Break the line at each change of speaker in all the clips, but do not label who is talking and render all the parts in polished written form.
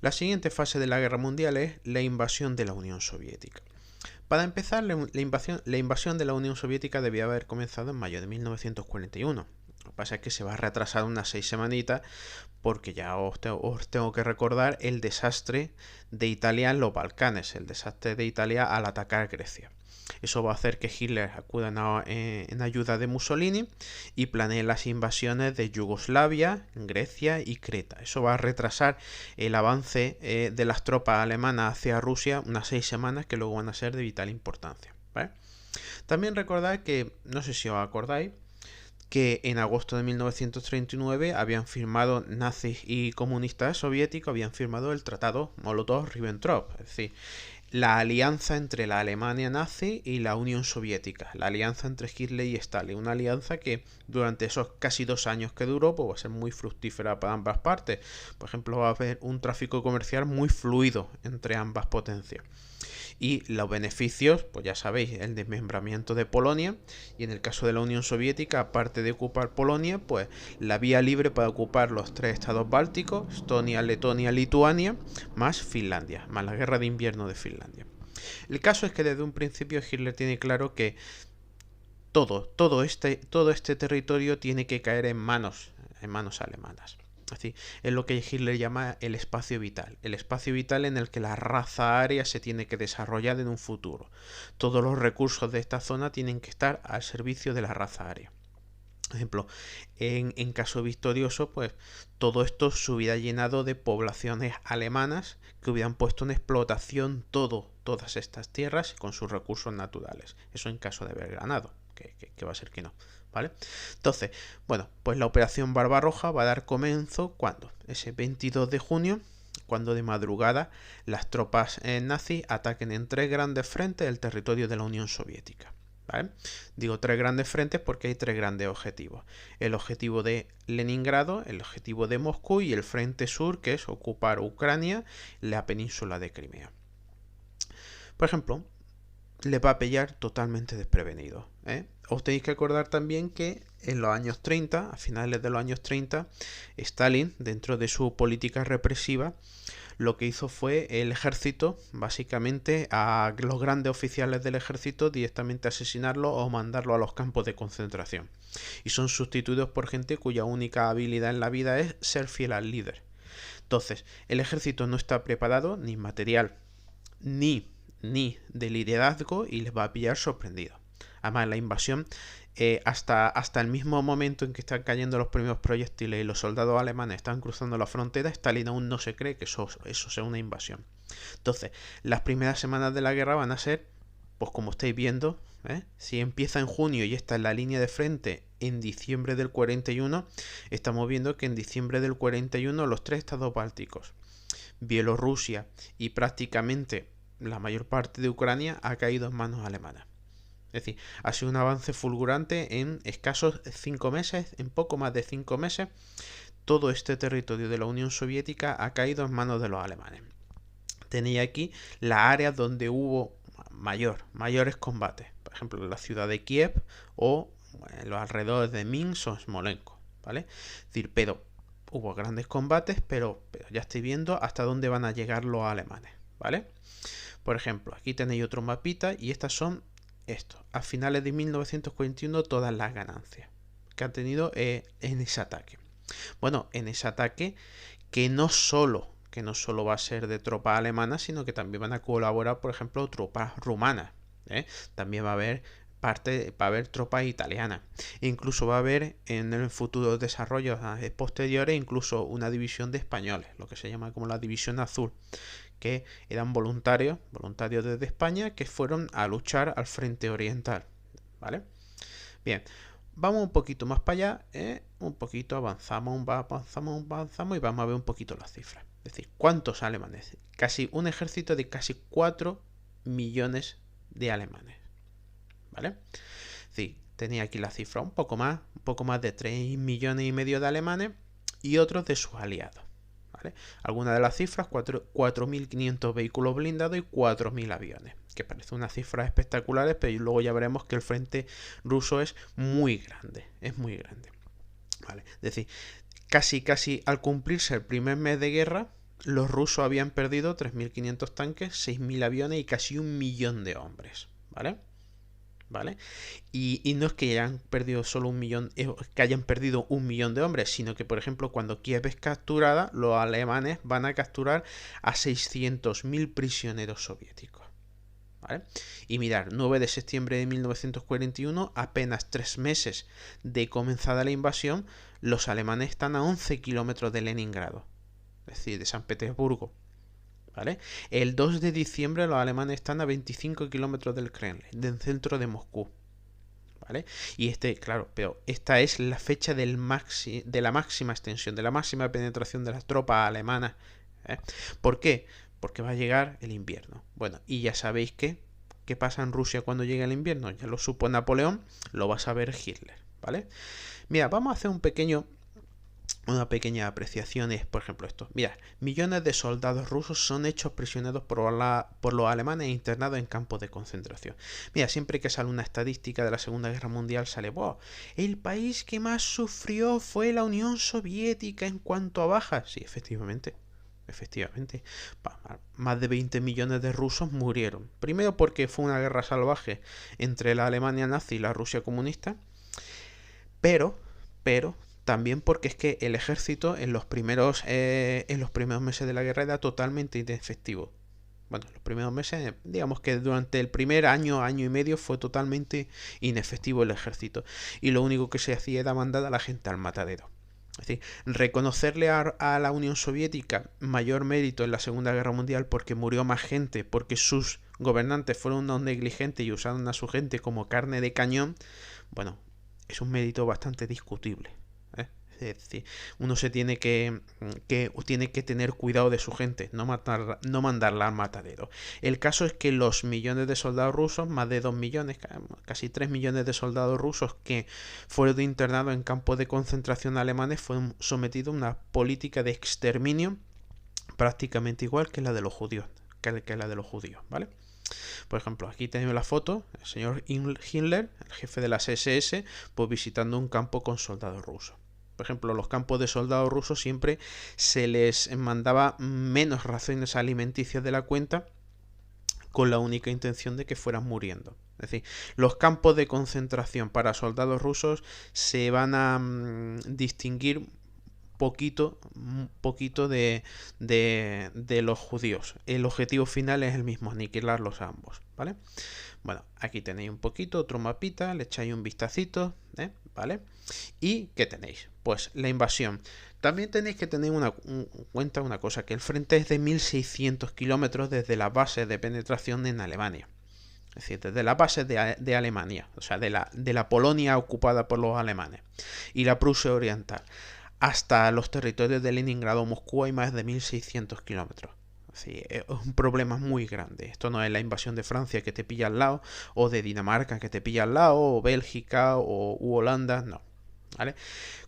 La siguiente fase de la Guerra Mundial es la invasión de la Unión Soviética. Para empezar, la invasión de la Unión Soviética debía haber comenzado en mayo de 1941. Lo que pasa es que se va a retrasar unas 6 semanitas porque ya os tengo que recordar el desastre de Italia en los Balcanes, el desastre de Italia al atacar Grecia. Eso va a hacer que Hitler acuda en ayuda de Mussolini y planee las invasiones de Yugoslavia, Grecia y Creta. Eso va a retrasar el avance de las tropas alemanas hacia Rusia unas 6 semanas que luego van a ser de vital importancia, ¿vale? También recordad que, no sé si os acordáis, que en agosto de 1939 habían firmado nazis y comunistas soviéticos, habían firmado el tratado Molotov-Ribbentrop, es decir, la alianza entre la Alemania nazi y la Unión Soviética, la alianza entre Hitler y Stalin, una alianza que durante esos casi 2 años que duró pues va a ser muy fructífera para ambas partes. Por ejemplo, va a haber un tráfico comercial muy fluido entre ambas potencias. Y los beneficios, pues ya sabéis, el desmembramiento de Polonia, y en el caso de la Unión Soviética, aparte de ocupar Polonia, pues la vía libre para ocupar los 3 estados bálticos, Estonia, Letonia, Lituania, más Finlandia, más la guerra de invierno de Finlandia. El caso es que desde un principio Hitler tiene claro que todo este territorio tiene que caer en manos alemanas. Así, es lo que Hitler llama el espacio vital en el que la raza aria se tiene que desarrollar en un futuro. Todos los recursos de esta zona tienen que estar al servicio de la raza aria. Por ejemplo, en caso victorioso, pues todo esto se hubiera llenado de poblaciones alemanas que hubieran puesto en explotación todas estas tierras con sus recursos naturales. Eso en caso de haber ganado, que va a ser que no. ¿Vale? Entonces, bueno, pues la operación Barbarroja va a dar comienzo cuando, ese 22 de junio, cuando de madrugada las tropas nazis ataquen en 3 grandes frentes el territorio de la Unión Soviética. ¿Vale? Digo 3 grandes frentes porque hay 3 grandes objetivos. El objetivo de Leningrado, el objetivo de Moscú y el frente sur, que es ocupar Ucrania, la península de Crimea. Por ejemplo, les va a pillar totalmente desprevenido. Os tenéis que acordar también que en los años 30, a finales de los años 30, Stalin, dentro de su política represiva, lo que hizo fue el ejército, básicamente a los grandes oficiales del ejército directamente asesinarlos o mandarlos a los campos de concentración. Y son sustituidos por gente cuya única habilidad en la vida es ser fiel al líder. Entonces, el ejército no está preparado ni material ni de liderazgo y les va a pillar sorprendido. Además, la invasión, hasta el mismo momento en que están cayendo los primeros proyectiles y los soldados alemanes están cruzando la frontera, Stalin aún no se cree que eso sea una invasión. Entonces, las primeras semanas de la guerra van a ser, pues como estáis viendo, si empieza en junio y está en la línea de frente en diciembre del 41, estamos viendo que en diciembre del 41 los 3 estados bálticos, Bielorrusia y prácticamente la mayor parte de Ucrania ha caído en manos alemanas. Es decir, ha sido un avance fulgurante en escasos 5 meses, en poco más de 5 meses, todo este territorio de la Unión Soviética ha caído en manos de los alemanes. Tenéis aquí las áreas donde hubo mayores combates, por ejemplo, la ciudad de Kiev o en los alrededores de Minsk o Smolensk, ¿vale? Es decir, pero hubo grandes combates, pero ya estoy viendo hasta dónde van a llegar los alemanes, ¿vale? Por ejemplo, aquí tenéis otro mapita y estas son a finales de 1941 todas las ganancias que han tenido en ese ataque. Bueno, en ese ataque que no solo va a ser de tropas alemanas, sino que también van a colaborar, por ejemplo, tropas rumanas. También va a haber tropas italianas. E incluso va a haber en el futuro desarrollos posteriores incluso una división de españoles, lo que se llama como la división azul, que eran voluntarios desde España que fueron a luchar al frente oriental, ¿vale? Bien, vamos un poquito más para allá, un poquito avanzamos y vamos a ver un poquito las cifras. Es decir, ¿cuántos alemanes? Casi un ejército de casi 4 millones de alemanes, ¿vale? Sí, tenía aquí la cifra un poco más de 3 millones y medio de alemanes y otros de sus aliados. ¿Vale? Algunas de las cifras, 4.500 vehículos blindados y 4.000 aviones, que parece unas cifras espectaculares, pero luego ya veremos que el frente ruso es muy grande, ¿vale? Es decir, casi al cumplirse el primer mes de guerra, los rusos habían perdido 3.500 tanques, 6.000 aviones y casi 1 millón de hombres, ¿vale? ¿Vale? Y no es que hayan perdido solo 1 millón, que hayan perdido 1 millón de hombres, sino que, por ejemplo, cuando Kiev es capturada, los alemanes van a capturar a 600.000 prisioneros soviéticos. ¿Vale? Y mirar, 9 de septiembre de 1941, apenas 3 meses de comenzada la invasión, los alemanes están a 11 kilómetros de Leningrado, es decir, de San Petersburgo. ¿Vale? El 2 de diciembre los alemanes están a 25 kilómetros del Kremlin, del centro de Moscú. ¿Vale? Y claro, pero esta es la fecha de la máxima extensión, de la máxima penetración de las tropas alemanas. ¿Eh? ¿Por qué? Porque va a llegar el invierno. Bueno, y ya sabéis qué pasa en Rusia cuando llega el invierno. Ya lo supo Napoleón, lo va a saber Hitler. ¿Vale? Mira, vamos a hacer una pequeña apreciación es, por ejemplo, esto. Mira, millones de soldados rusos son hechos prisioneros por los alemanes e internados en campos de concentración. Mira, siempre que sale una estadística de la Segunda Guerra Mundial sale, wow, el país que más sufrió fue la Unión Soviética en cuanto a bajas. Sí, efectivamente. Efectivamente, más de 20 millones de rusos murieron. Primero porque fue una guerra salvaje entre la Alemania nazi y la Rusia comunista. Pero también porque es que el ejército en los primeros meses de la guerra era totalmente inefectivo. Bueno, los primeros meses, digamos que durante el primer año y medio fue totalmente inefectivo el ejército. Y lo único que se hacía era mandar a la gente al matadero. Es decir, reconocerle a la Unión Soviética mayor mérito en la Segunda Guerra Mundial porque murió más gente, porque sus gobernantes fueron unos negligentes y usaron a su gente como carne de cañón, bueno, es un mérito bastante discutible. Es decir, uno se tiene que tener cuidado de su gente, no mandarla al matadero. El caso es que los millones de soldados rusos, más de 2 millones, casi 3 millones de soldados rusos que fueron internados en campos de concentración alemanes, fueron sometidos a una política de exterminio prácticamente igual que la de los judíos, ¿vale? Por ejemplo, aquí tenemos la foto, el señor Himmler, el jefe de las SS, pues visitando un campo con soldados rusos. Por ejemplo, los campos de soldados rusos siempre se les mandaba menos raciones alimenticias de la cuenta con la única intención de que fueran muriendo. Es decir, los campos de concentración para soldados rusos se van a distinguir poquito de los judíos. El objetivo final es el mismo, aniquilarlos a ambos, ¿vale? Bueno, aquí tenéis un poquito, otro mapita, le echáis un vistacito, ¿vale? ¿Y qué tenéis? Pues la invasión. También tenéis que tener en cuenta una cosa, que el frente es de 1.600 kilómetros desde la base de penetración en Alemania. Es decir, desde la base de Alemania, o sea, de la Polonia ocupada por los alemanes y la Prusia Oriental, hasta los territorios de Leningrado o Moscú hay más de 1.600 kilómetros. Sí, es un problema muy grande. Esto no es la invasión de Francia que te pilla al lado, o de Dinamarca que te pilla al lado, o Bélgica, u Holanda, no. ¿Vale?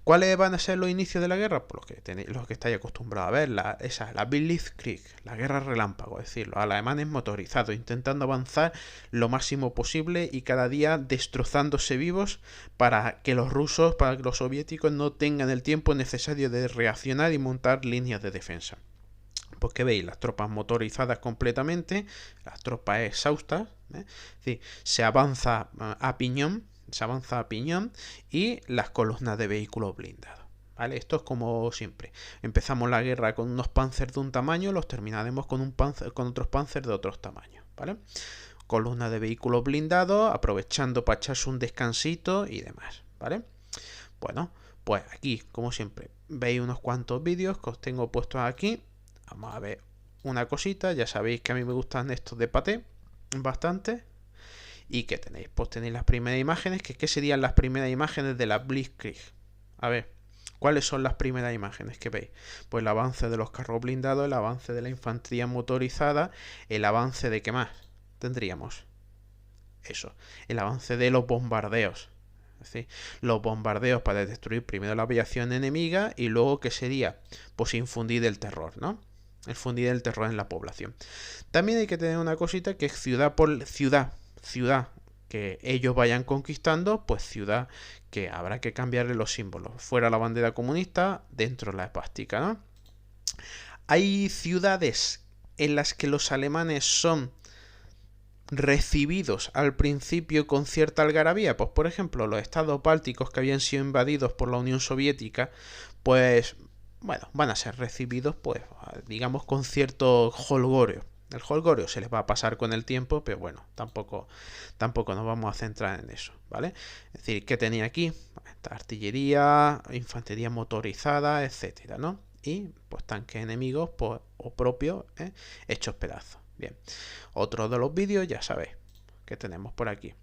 ¿Cuáles van a ser los inicios de la guerra? Pues los que estáis acostumbrados a ver, la Blitzkrieg, la guerra relámpago, es decir, los alemanes motorizados, intentando avanzar lo máximo posible y cada día destrozándose vivos para que los soviéticos no tengan el tiempo necesario de reaccionar y montar líneas de defensa. Pues que veis, las tropas motorizadas completamente, las tropas exhaustas, es decir, se avanza a piñón y las columnas de vehículos blindados. ¿Vale? Esto es como siempre. Empezamos la guerra con unos panzers de un tamaño, los terminaremos con otros panzers de otros tamaños. ¿Vale? Columnas de vehículos blindados, aprovechando para echarse un descansito y demás. ¿Vale? Bueno, pues aquí, como siempre, veis unos cuantos vídeos que os tengo puestos aquí. Vamos a ver una cosita. Ya sabéis que a mí me gustan estos de paté bastante. ¿Y qué tenéis? Pues tenéis las primeras imágenes. ¿Qué serían las primeras imágenes de la Blitzkrieg? A ver, ¿cuáles son las primeras imágenes que veis? Pues el avance de los carros blindados, el avance de la infantería motorizada, el avance de ¿qué más tendríamos? Eso, el avance de los bombardeos. Es decir, los bombardeos para destruir primero la aviación enemiga y luego ¿qué sería? Pues infundir el terror, ¿no? El fundir el terror en la población. También hay que tener una cosita que es ciudad por ciudad que ellos vayan conquistando, pues ciudad que habrá que cambiarle los símbolos. Fuera la bandera comunista, dentro la esvástica, ¿no? Hay ciudades en las que los alemanes son recibidos al principio con cierta algarabía, pues por ejemplo los estados bálticos que habían sido invadidos por la Unión Soviética, pues bueno, van a ser recibidos pues digamos con cierto holgorio. El holgorio se les va a pasar con el tiempo, pero bueno, tampoco nos vamos a centrar en eso, ¿vale? Es decir, ¿qué tenía aquí? Artillería, infantería motorizada, etcétera, ¿no? Y pues tanques enemigos pues, o propios hechos pedazos. Bien, otro de los vídeos ya sabéis que tenemos por aquí.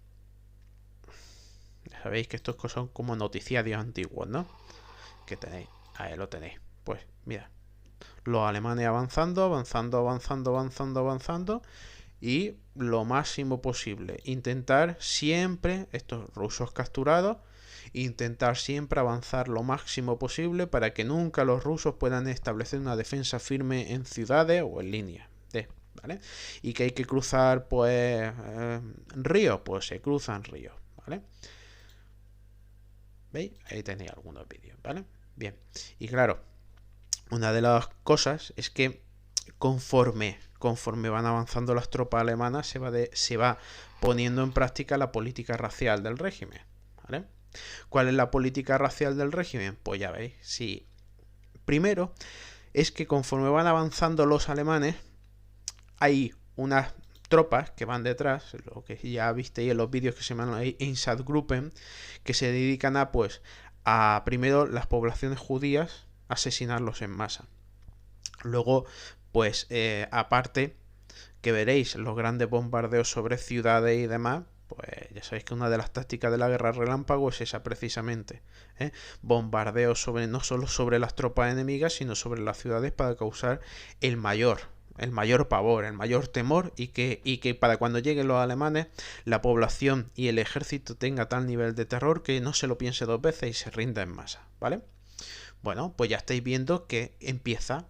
Ya sabéis que estos son como noticiarios antiguos, ¿no? Que tenéis, ahí lo tenéis. Pues mira, los alemanes avanzando y lo máximo posible. Intentar siempre, estos rusos capturados, intentar siempre avanzar lo máximo posible para que nunca los rusos puedan establecer una defensa firme en ciudades o en línea. ¿Vale? Y que hay que cruzar pues ríos, pues se cruzan ríos, ¿vale? ¿Veis? Ahí tenéis algunos vídeos, ¿vale? Bien, y claro, una de las cosas es que conforme van avanzando las tropas alemanas se va poniendo en práctica la política racial del régimen, ¿vale? ¿Cuál es la política racial del régimen? Pues ya veis, sí. Primero es que conforme van avanzando los alemanes hay unas tropas que van detrás, lo que ya visteis en los vídeos que se llaman Einsatzgruppen, que se dedican a pues a primero las poblaciones judías asesinarlos en masa. Luego pues aparte que veréis los grandes bombardeos sobre ciudades y demás, pues ya sabéis que una de las tácticas de la guerra relámpago es esa precisamente, bombardeos no solo sobre las tropas enemigas, sino sobre las ciudades para causar el mayor pavor, el mayor temor y que para cuando lleguen los alemanes la población y el ejército tenga tal nivel de terror que no se lo piense dos veces y se rinda en masa, ¿vale? Bueno, pues ya estáis viendo que empieza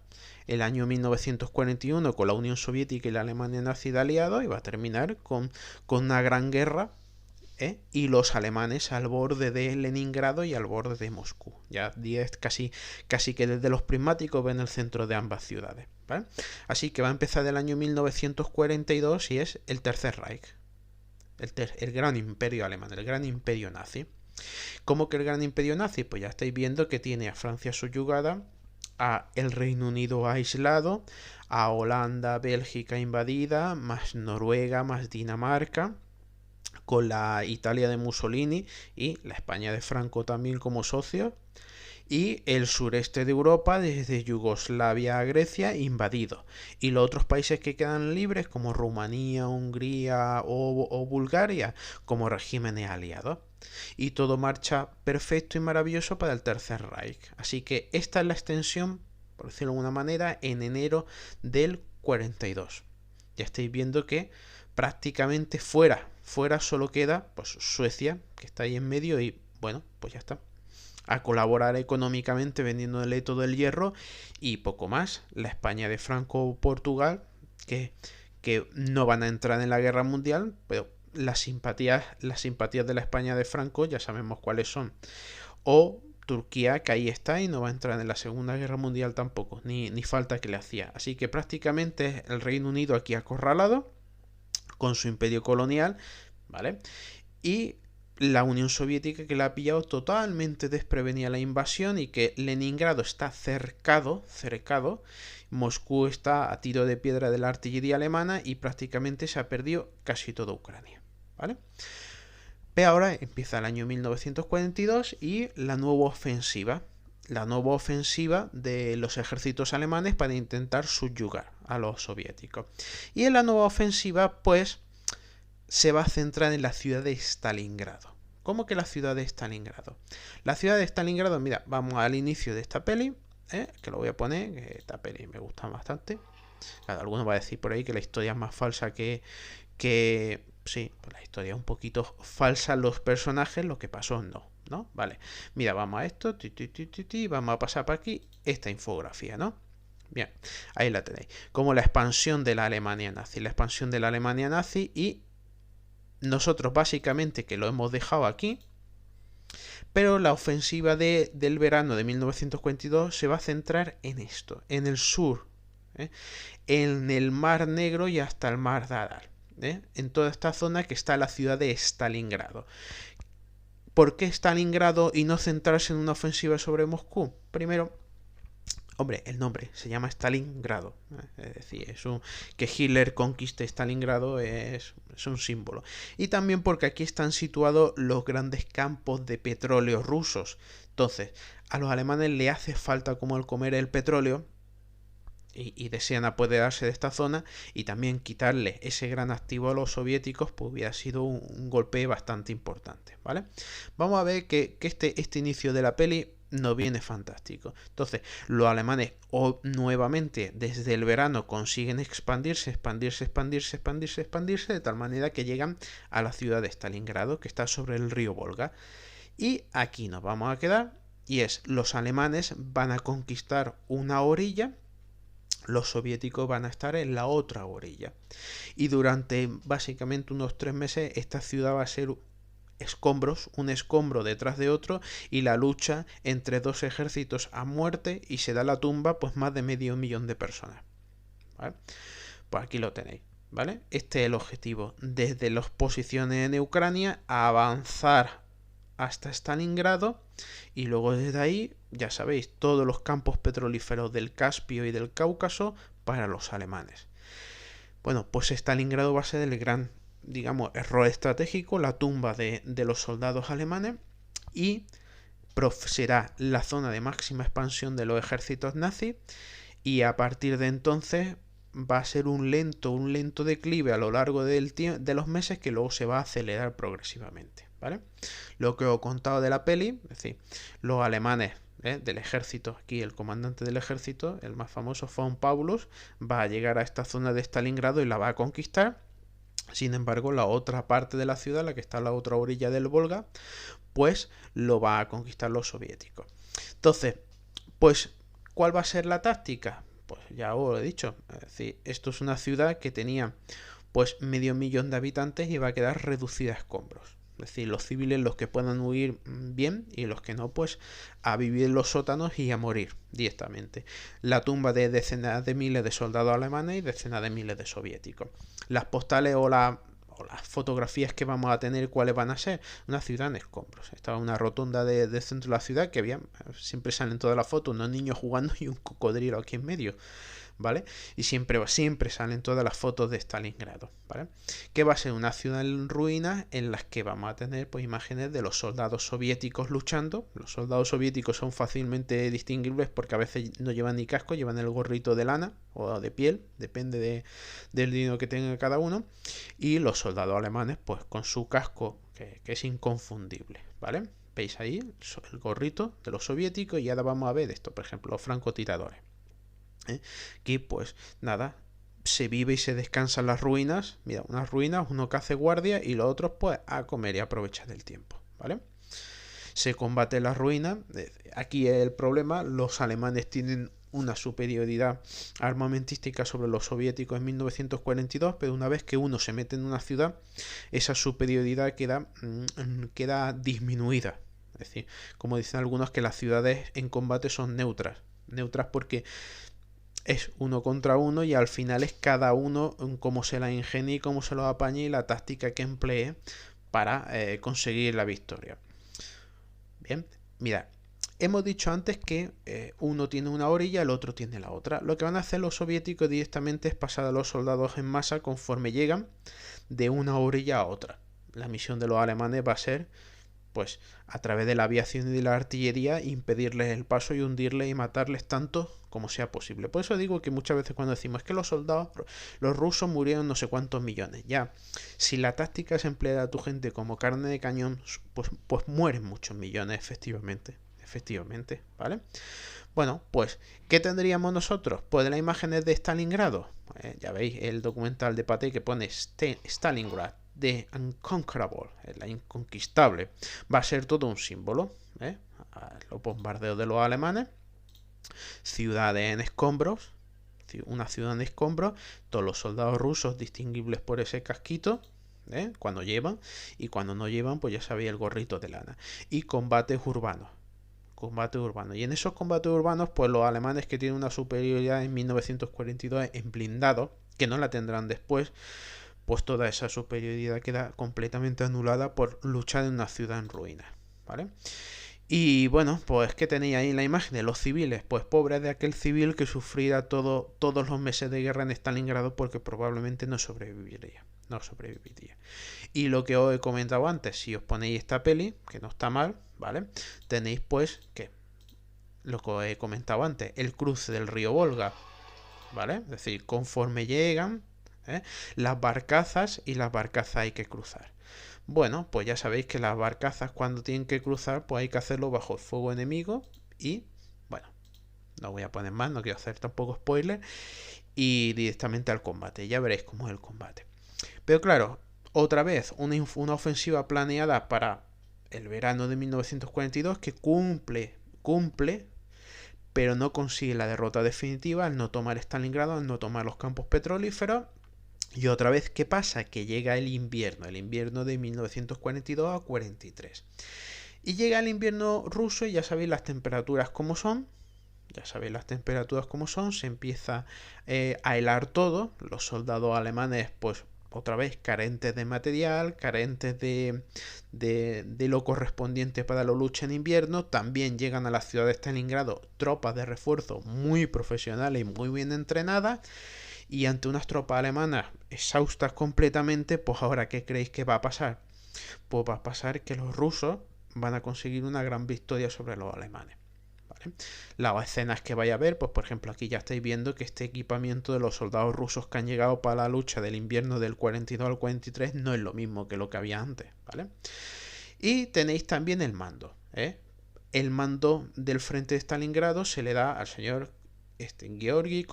el año 1941 con la Unión Soviética y la Alemania nazi de aliados y va a terminar con una gran guerra y los alemanes al borde de Leningrado y al borde de Moscú. Ya casi que desde los prismáticos ven el centro de ambas ciudades, ¿vale? Así que va a empezar el año 1942 y es el Tercer Reich, el gran imperio alemán, el gran imperio nazi. ¿Cómo que el gran imperio nazi? Pues ya estáis viendo que tiene a Francia subyugada, a el Reino Unido aislado, a Holanda, Bélgica invadida, más Noruega, más Dinamarca, con la Italia de Mussolini y la España de Franco también como socios, y el sureste de Europa desde Yugoslavia a Grecia invadido, y los otros países que quedan libres como Rumanía, Hungría o Bulgaria como regímenes aliados. Y todo marcha perfecto y maravilloso para el Tercer Reich. Así que esta es la extensión, por decirlo de alguna manera, en enero del 42. Ya estáis viendo que prácticamente fuera solo queda pues Suecia, que está ahí en medio, y bueno, pues ya está. A colaborar económicamente vendiéndole todo el hierro y poco más. La España de Franco o Portugal, que no van a entrar en la guerra mundial, pero las simpatías de la España de Franco ya sabemos cuáles son. O Turquía, que ahí está y no va a entrar en la Segunda Guerra Mundial tampoco, ni falta que le hacía. Así que prácticamente el Reino Unido aquí acorralado con su imperio colonial, ¿vale? Y la Unión Soviética que la ha pillado totalmente desprevenida la invasión y que Leningrado está cercado, Moscú está a tiro de piedra de la artillería alemana y prácticamente se ha perdido casi toda Ucrania, ¿vale? Pero ahora empieza el año 1942 y la nueva ofensiva de los ejércitos alemanes para intentar subyugar a los soviéticos. Y en la nueva ofensiva, pues, se va a centrar en la ciudad de Stalingrado. ¿Cómo que la ciudad de Stalingrado? La ciudad de Stalingrado, mira, vamos al inicio de esta peli, que lo voy a poner, que esta peli me gusta bastante. Claro, alguno va a decir por ahí que la historia es más falsa que sí, pues la historia es un poquito falsa, los personajes, lo que pasó no, vale. Mira, vamos a esto, vamos a pasar por aquí esta infografía, ¿no? Bien, ahí la tenéis. Como la expansión de la Alemania nazi, y nosotros básicamente que lo hemos dejado aquí, pero la ofensiva del verano de 1942 se va a centrar en esto, en el sur ¿eh? En el Mar Negro y hasta el Mar de Aral, ¿eh? En toda esta zona que está la ciudad de Stalingrado. ¿Por qué Stalingrado y no centrarse en una ofensiva sobre Moscú? Primero, hombre, el nombre se llama Stalingrado, es decir, que Hitler conquiste Stalingrado es un símbolo. Y también porque aquí están situados los grandes campos de petróleo rusos. Entonces, a los alemanes le hace falta como el comer el petróleo y desean apoderarse de esta zona, y también quitarle ese gran activo a los soviéticos pues hubiera sido un golpe bastante importante, ¿vale? Vamos a ver que este inicio de la peli no viene fantástico. Entonces, los alemanes nuevamente desde el verano consiguen expandirse de tal manera que llegan a la ciudad de Stalingrado, que está sobre el río Volga. Y aquí nos vamos a quedar, y es, los alemanes van a conquistar una orilla, los soviéticos van a estar en la otra orilla. Y durante básicamente unos 3 meses esta ciudad va a ser escombros, un escombro detrás de otro, y la lucha entre dos ejércitos a muerte, y se da la tumba pues más de 500.000 de personas, ¿vale? Pues aquí lo tenéis, ¿vale? Este es el objetivo, desde las posiciones en Ucrania a avanzar hasta Stalingrado, y luego desde ahí, ya sabéis, todos los campos petrolíferos del Caspio y del Cáucaso para los alemanes. Bueno, pues Stalingrado va a ser el gran, digamos, error estratégico, la tumba de los soldados alemanes, y será la zona de máxima expansión de los ejércitos nazis, y a partir de entonces va a ser un lento declive a lo largo de los meses, que luego se va a acelerar progresivamente, ¿vale? Lo que os he contado de la peli, es decir, los alemanes del ejército, aquí el comandante del ejército, el más famoso, von Paulus, va a llegar a esta zona de Stalingrado y la va a conquistar. Sin embargo, la otra parte de la ciudad, la que está a la otra orilla del Volga, pues lo va a conquistar los soviéticos. Entonces, pues, ¿cuál va a ser la táctica? Pues ya os lo he dicho, es decir, esto es una ciudad que tenía pues 500.000 de habitantes y va a quedar reducida a escombros. Es decir, los civiles, los que puedan huir bien, y los que no, pues a vivir en los sótanos y a morir directamente. La tumba de decenas de miles de soldados alemanes y decenas de miles de soviéticos. Las postales o las fotografías que vamos a tener, ¿cuáles van a ser? Una ciudad en escombros. Estaba una rotonda del centro de la ciudad que había, siempre salen todas las fotos, unos niños jugando y un cocodrilo aquí en medio, ¿vale? Y siempre salen todas las fotos de Stalingrado, ¿vale? Que va a ser una ciudad en ruinas, en las que vamos a tener pues imágenes de los soldados soviéticos luchando. Los soldados soviéticos son fácilmente distinguibles porque a veces no llevan ni casco, llevan el gorrito de lana o de piel, depende del dinero que tenga cada uno. Y los soldados alemanes pues con su casco que es inconfundible, ¿vale? Veis ahí el gorrito de los soviéticos, y ahora vamos a ver esto, por ejemplo, los francotiradores. Aquí pues nada, se vive y se descansa en las ruinas. Mira, unas ruinas, uno que hace guardia y los otros pues a comer y aprovechar del tiempo, ¿vale? Se combate en las ruinas. Aquí el problema, los alemanes tienen una superioridad armamentística sobre los soviéticos en 1942, pero una vez que uno se mete en una ciudad, esa superioridad queda disminuida. Es decir, como dicen algunos, que las ciudades en combate son neutras porque es uno contra uno, y al final es cada uno cómo se la ingenie y cómo se lo apañe, y la táctica que emplee para conseguir la victoria. Bien, mira, hemos dicho antes que uno tiene una orilla, el otro tiene la otra. Lo que van a hacer los soviéticos directamente es pasar a los soldados en masa conforme llegan de una orilla a otra. La misión de los alemanes va a ser, pues, a través de la aviación y de la artillería, impedirles el paso y hundirles y matarles tanto como sea posible. Por eso digo que muchas veces cuando decimos que los soldados, los rusos murieron no sé cuántos millones, ya, si la táctica es emplear a tu gente como carne de cañón, pues mueren muchos millones, efectivamente, ¿vale? Bueno, pues, ¿qué tendríamos nosotros? Pues de las imágenes de Stalingrado, ya veis el documental de Pathé que pone Stalingrad, The Unconquerable, la inconquistable, va a ser todo un símbolo, los bombardeos de los alemanes, ciudades en escombros, una ciudad en escombros, todos los soldados rusos distinguibles por ese casquito, cuando llevan, y cuando no llevan, pues ya sabéis, el gorrito de lana, y combates urbanos, combates urbanos. Y en esos combates urbanos, pues los alemanes que tienen una superioridad en 1942 en blindados, que no la tendrán después, pues toda esa superioridad queda completamente anulada por luchar en una ciudad en ruinas, ¿vale? Y bueno, pues que tenéis ahí la imagen de los civiles, pues pobres de aquel civil que sufriera todos los meses de guerra en Stalingrado porque probablemente no sobreviviría. No sobreviviría. Y lo que os he comentado antes, si os ponéis esta peli, que no está mal, ¿vale? Tenéis pues que, lo que os he comentado antes, el cruce del río Volga, ¿vale? Es decir, conforme llegan, ¿eh? Las barcazas y las barcazas hay que cruzar. Bueno, pues ya sabéis que las barcazas cuando tienen que cruzar, pues hay que hacerlo bajo el fuego enemigo y, bueno, no voy a poner más, no quiero hacer tampoco spoiler, y directamente al combate, ya veréis cómo es el combate. Pero claro, otra vez, una ofensiva planeada para el verano de 1942 que cumple, pero no consigue la derrota definitiva al no tomar Stalingrado, al no tomar los campos petrolíferos. Y otra vez, ¿qué pasa? Que llega el invierno de 1942 a 43. Y llega el invierno ruso y ya sabéis las temperaturas como son. Se empieza a helar todo. Los soldados alemanes, pues otra vez, carentes de material, carentes de lo correspondiente para la lucha en invierno. También llegan a la ciudad de Stalingrado tropas de refuerzo muy profesionales y muy bien entrenadas. Y ante unas tropas alemanas exhaustas completamente, pues ahora, ¿qué creéis que va a pasar? Pues va a pasar que los rusos van a conseguir una gran victoria sobre los alemanes. ¿Vale? Las escenas que vais a ver, pues por ejemplo aquí ya estáis viendo que este equipamiento de los soldados rusos que han llegado para la lucha del invierno del 42 al 43 no es lo mismo que lo que había antes, ¿vale? Y tenéis también el mando, ¿eh? El mando del frente de Stalingrado se le da al señor Georgi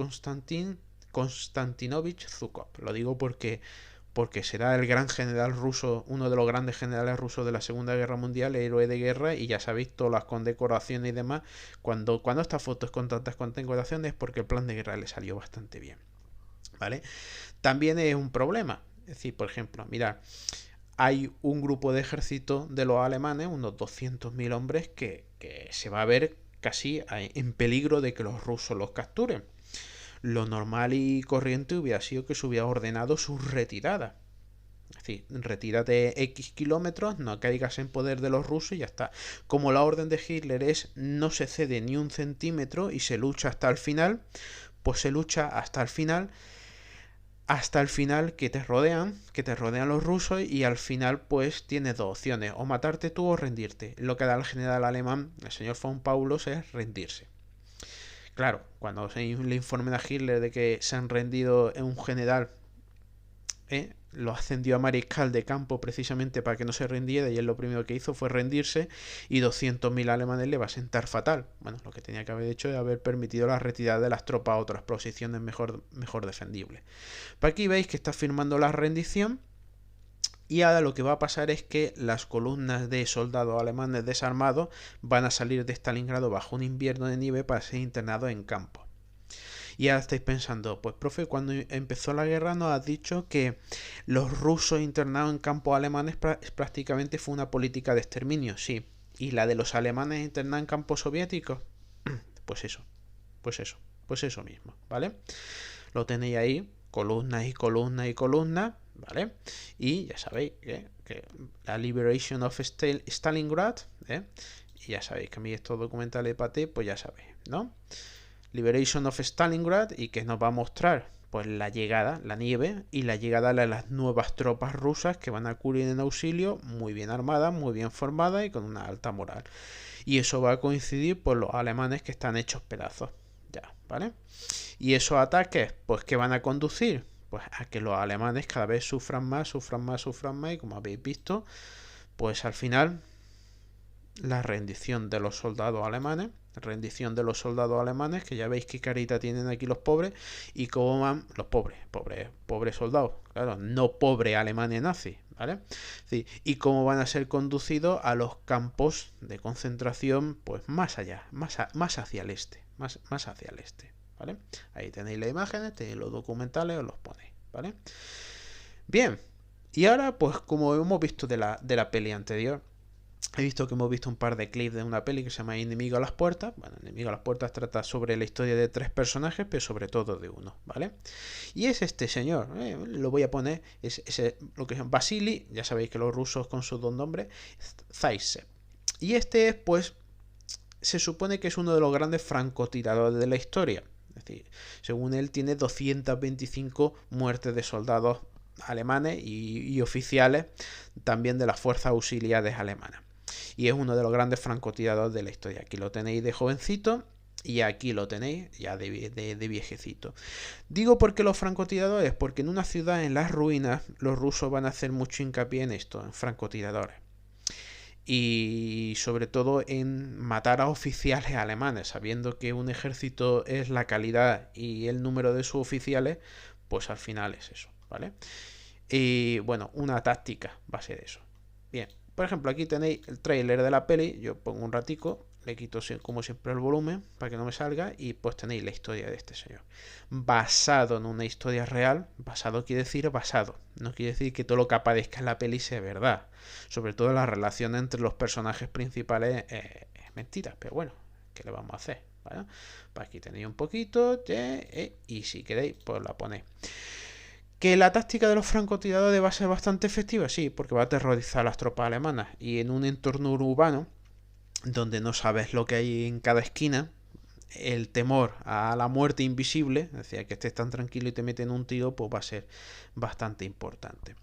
Konstantinovich Zhukov. Lo digo porque será el gran general ruso, uno de los grandes generales rusos de la Segunda Guerra Mundial, héroe de guerra, y ya sabéis todas las condecoraciones y demás. Cuando esta foto es con tantas condecoraciones es porque el plan de guerra le salió bastante bien, ¿vale? También es un problema, es decir, por ejemplo, mirad, hay un grupo de ejército de los alemanes, unos 200.000 hombres, que se va a ver casi en peligro de que los rusos los capturen. Lo normal y corriente hubiera sido que se hubiera ordenado su retirada. Es decir, retírate X kilómetros, no caigas en poder de los rusos y ya está. Como la orden de Hitler es no se cede ni un centímetro y se lucha hasta el final, pues se lucha hasta el final que te rodean los rusos, y al final pues tienes dos opciones, o matarte tú o rendirte. Lo que da el general alemán, el señor von Paulus, es rendirse. Claro, cuando se le informen a Hitler de que se han rendido en un general, lo ascendió a mariscal de campo precisamente para que no se rindiera, y él lo primero que hizo fue rendirse, y 200.000 alemanes le va a sentar fatal. Bueno, lo que tenía que haber hecho es haber permitido la retirada de las tropas a otras posiciones mejor defendibles. Para aquí veis que está firmando la rendición. Y ahora lo que va a pasar es que las columnas de soldados alemanes desarmados van a salir de Stalingrado bajo un invierno de nieve para ser internados en campo. Y ahora estáis pensando, pues profe, cuando empezó la guerra nos has dicho que los rusos internados en campos alemanes prácticamente fue una política de exterminio, sí. ¿Y la de los alemanes internados en campos soviéticos? Pues eso mismo, ¿vale? Lo tenéis ahí, columnas y columnas y columnas, ¿vale? Y ya sabéis que la Liberation of Stalingrad, y ya sabéis que a mí estos documentales de Pathé, pues ya sabéis, ¿no? Liberation of Stalingrad, y que nos va a mostrar pues la llegada, la nieve y la llegada de las nuevas tropas rusas que van a acudir en auxilio, muy bien armadas, muy bien formadas y con una alta moral. Y eso va a coincidir por los alemanes que están hechos pedazos, ya, ¿vale? Y esos ataques, pues ¿qué van a conducir? Pues a que los alemanes cada vez sufran más, y como habéis visto, pues al final la rendición de los soldados alemanes, que ya veis qué carita tienen aquí los pobres, y cómo van los pobres soldados, claro, no pobre Alemania nazi, ¿vale? Sí, y cómo van a ser conducidos a los campos de concentración, pues más allá, más hacia el este, más hacia el este, ¿vale? Ahí tenéis las imágenes, tenéis los documentales, os los ponéis, ¿vale? Bien, y ahora, pues como hemos visto de la peli anterior, He visto que hemos visto un par de clips de una peli que se llama Enemigo a las Puertas. Bueno, Enemigo a las Puertas trata sobre la historia de 3 personajes, pero sobre todo de uno, ¿vale? Y es este señor, lo voy a poner, es lo que es Vasily, ya sabéis que los rusos con sus 2 nombres, Zaitsev. Y este es, pues, se supone que es uno de los grandes francotiradores de la historia. Es decir, según él tiene 225 muertes de soldados alemanes y oficiales también de las fuerzas auxiliares alemanas. Y es uno de los grandes francotiradores de la historia. Aquí lo tenéis de jovencito y aquí lo tenéis ya de viejecito. Digo porque los francotiradores, porque en una ciudad en las ruinas los rusos van a hacer mucho hincapié en esto, en francotiradores. Y sobre todo en matar a oficiales alemanes, sabiendo que un ejército es la calidad y el número de sus oficiales, pues al final es eso, ¿vale? Y bueno, una táctica va a ser eso. Bien, por ejemplo, aquí tenéis el tráiler de la peli, yo pongo un ratico, le quito como siempre el volumen para que no me salga y pues tenéis la historia de este señor. Basado en una historia real, basado quiere decir basado, no quiere decir que todo lo que aparezca en la peli sea verdad. Sobre todo la relación entre los personajes principales es mentira, pero bueno, ¿qué le vamos a hacer? ¿Vale? Pues aquí tenéis un poquito y si queréis, pues la ponéis. ¿Que la táctica de los francotiradores va a ser bastante efectiva? Sí, porque va a aterrorizar a las tropas alemanas. Y en un entorno urbano, donde no sabes lo que hay en cada esquina, el temor a la muerte invisible, es decir, que estés tan tranquilo y te meten un tiro, pues va a ser bastante importante.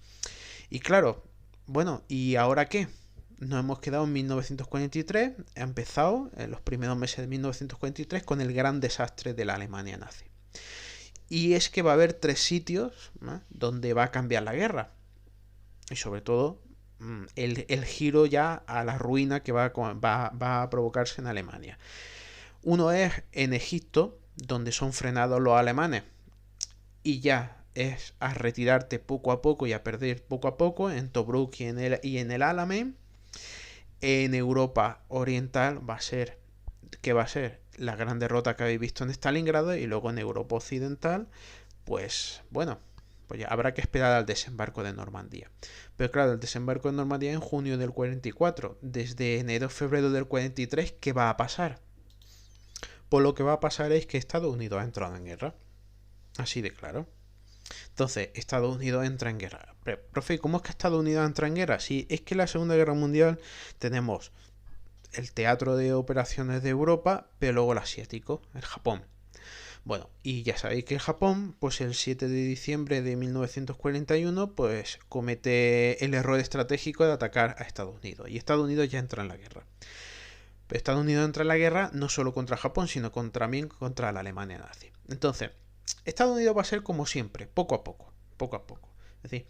Y claro, bueno, ¿y ahora qué? Nos hemos quedado en 1943, ha empezado en los primeros meses de 1943 con el gran desastre de la Alemania nazi. Y es que va a haber 3 sitios, ¿no?, donde va a cambiar la guerra. Y sobre todo el giro ya a la ruina que va a provocarse en Alemania. Uno es en Egipto, donde son frenados los alemanes. Y ya es a retirarte poco a poco y a perder poco a poco en Tobruk y en el Alamein. En Europa Oriental va a ser la gran derrota que habéis visto en Stalingrado, y luego en Europa Occidental, pues bueno, pues ya habrá que esperar al desembarco de Normandía. Pero claro, el desembarco de Normandía en junio del 44, desde enero-febrero del 43, ¿qué va a pasar? Pues lo que va a pasar es que Estados Unidos ha entrado en guerra, así de claro. Entonces, Estados Unidos entra en guerra. Pero, profe, ¿cómo es que Estados Unidos entra en guerra? Sí, es que en la Segunda Guerra Mundial tenemos el teatro de operaciones de Europa, pero luego el asiático, el Japón. Bueno, y ya sabéis que el Japón, pues el 7 de diciembre de 1941, pues comete el error estratégico de atacar a Estados Unidos. Y Estados Unidos ya entra en la guerra. Pero Estados Unidos entra en la guerra no solo contra Japón, sino también contra la Alemania nazi. Entonces, Estados Unidos va a ser como siempre, poco a poco, poco a poco. Es decir,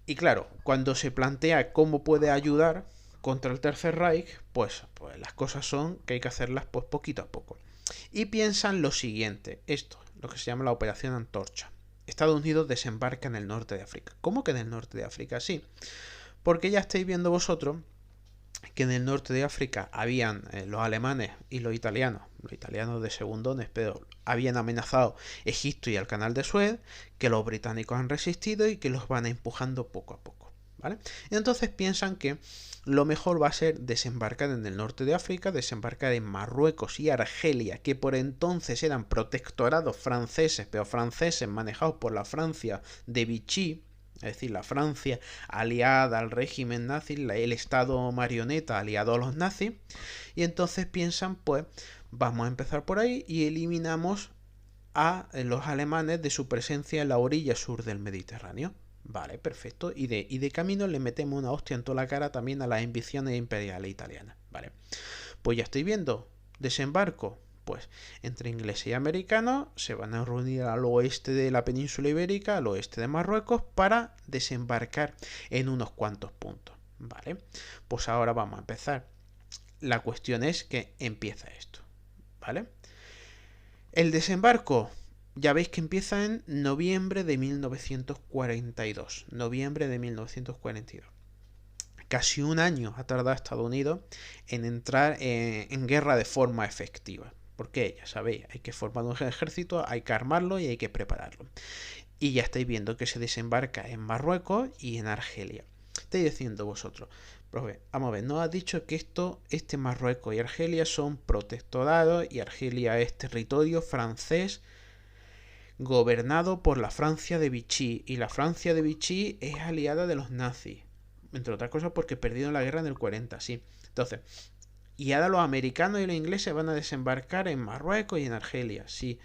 y claro, cuando se plantea cómo puede ayudar contra el Tercer Reich, pues las cosas son que hay que hacerlas pues poquito a poco. Y piensan lo siguiente, esto, lo que se llama la Operación Antorcha. Estados Unidos desembarca en el norte de África. ¿Cómo que en el norte de África? Sí, porque ya estáis viendo vosotros que en el norte de África habían los alemanes y los italianos de segundones, pero habían amenazado Egipto y el canal de Suez, que los británicos han resistido y que los van empujando poco a poco, ¿vale? Y entonces piensan que lo mejor va a ser desembarcar en el norte de África, desembarcar en Marruecos y Argelia, que por entonces eran protectorados franceses, pero franceses manejados por la Francia de Vichy, es decir, la Francia aliada al régimen nazi, el Estado marioneta aliado a los nazis, y entonces piensan, pues, vamos a empezar por ahí y eliminamos a los alemanes de su presencia en la orilla sur del Mediterráneo. Vale, perfecto. Y de camino le metemos una hostia en toda la cara también a las ambiciones imperiales italianas. Vale, pues ya estoy viendo, desembarco. Pues entre ingleses y americanos se van a reunir al oeste de la península ibérica, al oeste de Marruecos, para desembarcar en unos cuantos puntos. Vale, pues ahora vamos a empezar. La cuestión es que empieza esto. Vale, el desembarco, ya veis que empieza en noviembre de 1942. Noviembre de 1942. Casi un año ha tardado Estados Unidos en entrar en guerra de forma efectiva. Porque ya sabéis, hay que formar un ejército, hay que armarlo y hay que prepararlo. Y ya estáis viendo que se desembarca en Marruecos y en Argelia. estáis diciendo vosotros? Profe, vamos a ver, nos ha dicho que Marruecos y Argelia son protectorados y Argelia es territorio francés gobernado por la Francia de Vichy, y la Francia de Vichy es aliada de los nazis, entre otras cosas porque perdieron la guerra en el 40, sí. Entonces, y ahora los americanos y los ingleses van a desembarcar en Marruecos y en Argelia, sí.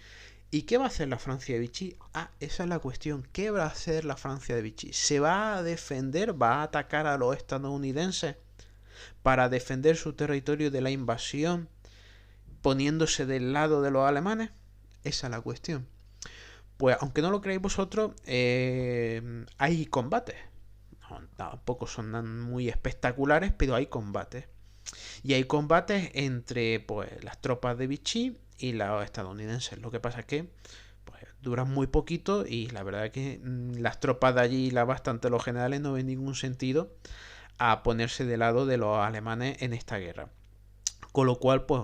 ¿Y qué va a hacer la Francia de Vichy? Ah, esa es la cuestión. ¿Qué va a hacer la Francia de Vichy? ¿Se va a defender? ¿Va a atacar a los estadounidenses para defender su territorio de la invasión, poniéndose del lado de los alemanes? Esa es la cuestión. Pues aunque no lo creáis vosotros, hay combates. No, tampoco son muy espectaculares, pero hay combates. Y hay combates entre pues las tropas de Vichy y los estadounidenses. Lo que pasa es que pues, duran muy poquito y la verdad es que las tropas de allí y bastante los generales no ven ningún sentido a ponerse de lado de los alemanes en esta guerra. Con lo cual, pues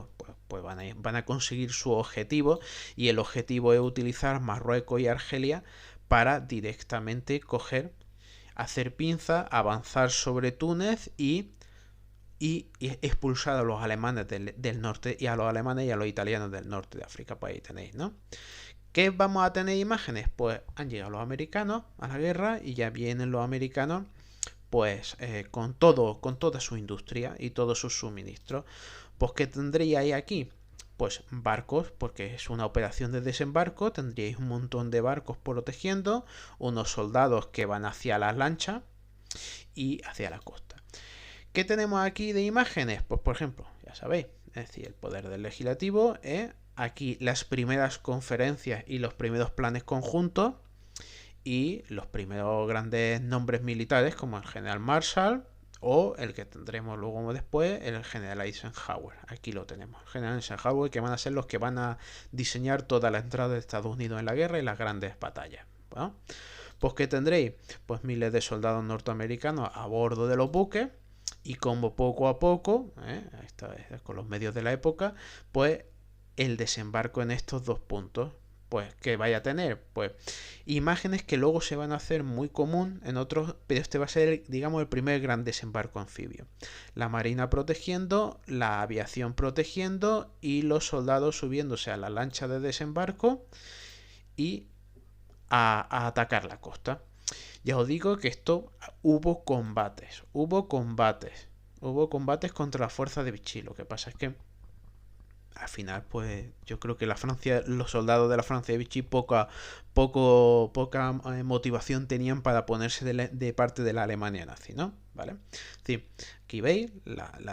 van a conseguir su objetivo, y el objetivo es utilizar Marruecos y Argelia para directamente hacer pinza, avanzar sobre Túnez y expulsar a los alemanes del norte, y a los alemanes y a los italianos del norte de África. Pues ahí tenéis, ¿no? ¿Qué vamos a tener imágenes? Pues han llegado los americanos a la guerra y ya vienen los americanos pues con toda su industria y todos sus suministros. Pues ¿qué tendríais aquí? Pues barcos, porque es una operación de desembarco, tendríais un montón de barcos protegiendo, unos soldados que van hacia las lanchas y hacia la costa. ¿Qué tenemos aquí de imágenes? Pues por ejemplo, ya sabéis, es decir, el poder del legislativo, aquí las primeras conferencias y los primeros planes conjuntos y los primeros grandes nombres militares como el general Marshall o el que tendremos luego después, el general Eisenhower. Aquí lo tenemos, el general Eisenhower, que van a ser los que van a diseñar toda la entrada de Estados Unidos en la guerra y las grandes batallas. Bueno, pues ¿qué tendréis? Pues miles de soldados norteamericanos a bordo de los buques, y como poco a poco, esta vez con los medios de la época, pues el desembarco en estos dos puntos. Pues que vaya a tener, pues imágenes que luego se van a hacer muy común en otros, pero este va a ser, digamos, el primer gran desembarco anfibio. La marina protegiendo, la aviación protegiendo y los soldados subiéndose a la lancha de desembarco y a atacar la costa. Ya os digo que hubo combates contra la fuerza de Vichy. Lo que pasa es que al final, pues yo creo que los soldados de la Francia de Vichy poca motivación tenían para ponerse de parte de la Alemania nazi, ¿no? ¿Vale? Sí, aquí veis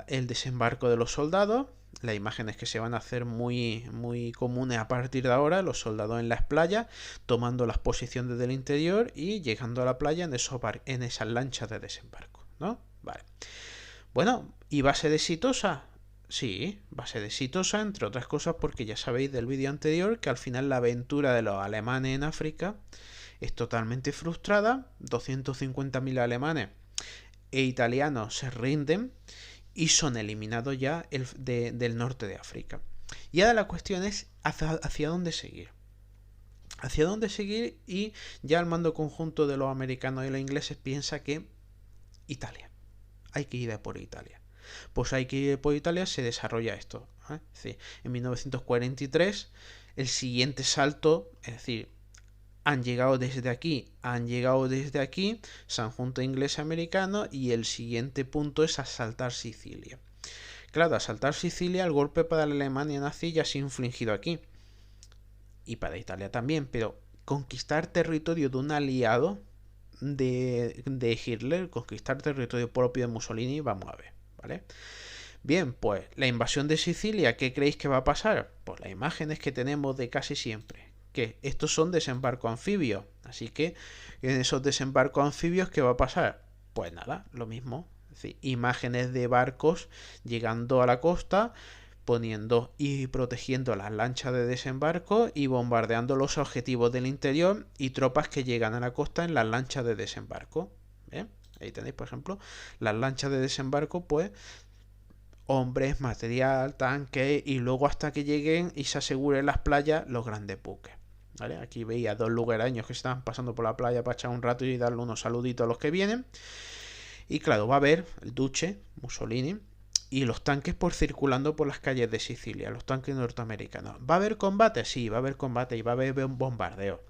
el desembarco de los soldados, las imágenes que se van a hacer muy, muy comunes a partir de ahora, los soldados en las playas, tomando las posiciones del interior y llegando a la playa en esas lanchas de desembarco, ¿no? Vale. Bueno, ¿y va a ser exitosa? Sí, va a ser exitosa, entre otras cosas porque ya sabéis del vídeo anterior que al final la aventura de los alemanes en África es totalmente frustrada. 250.000 alemanes e italianos se rinden y son eliminados ya del norte de África. Y ahora la cuestión es hacia dónde seguir. Hacia dónde seguir, y ya el mando conjunto de los americanos y los ingleses piensa que Italia. Hay que ir a por Italia. Pues hay que ir por Italia, se desarrolla esto. Sí. En 1943, el siguiente salto, es decir, han llegado desde aquí, se han juntado ingleses y americanos, y el siguiente punto es asaltar Sicilia. Claro, asaltar Sicilia, el golpe para la Alemania nazi ya se ha infligido aquí. Y para Italia también, pero conquistar territorio de un aliado de Hitler, conquistar territorio propio de Mussolini, vamos a ver. ¿Vale? Bien, pues la invasión de Sicilia, ¿qué creéis que va a pasar? Pues las imágenes que tenemos de casi siempre, que estos son desembarcos anfibios, así que en esos desembarcos anfibios, ¿qué va a pasar? Pues nada, lo mismo, es decir, imágenes de barcos llegando a la costa, poniendo y protegiendo las lanchas de desembarco y bombardeando los objetivos del interior y tropas que llegan a la costa en las lanchas de desembarco. ¿Bien? Ahí tenéis, por ejemplo, las lanchas de desembarco, pues hombres, material, tanques, y luego hasta que lleguen y se aseguren las playas los grandes buques. ¿Vale? Aquí veis a dos lugareños que están pasando por la playa para echar un rato y darle unos saluditos a los que vienen. Y claro, va a ver el duce, Mussolini, y los tanques por circulando por las calles de Sicilia, los tanques norteamericanos. ¿Va a haber combate? Sí, va a haber combate y va a haber un bombardeo.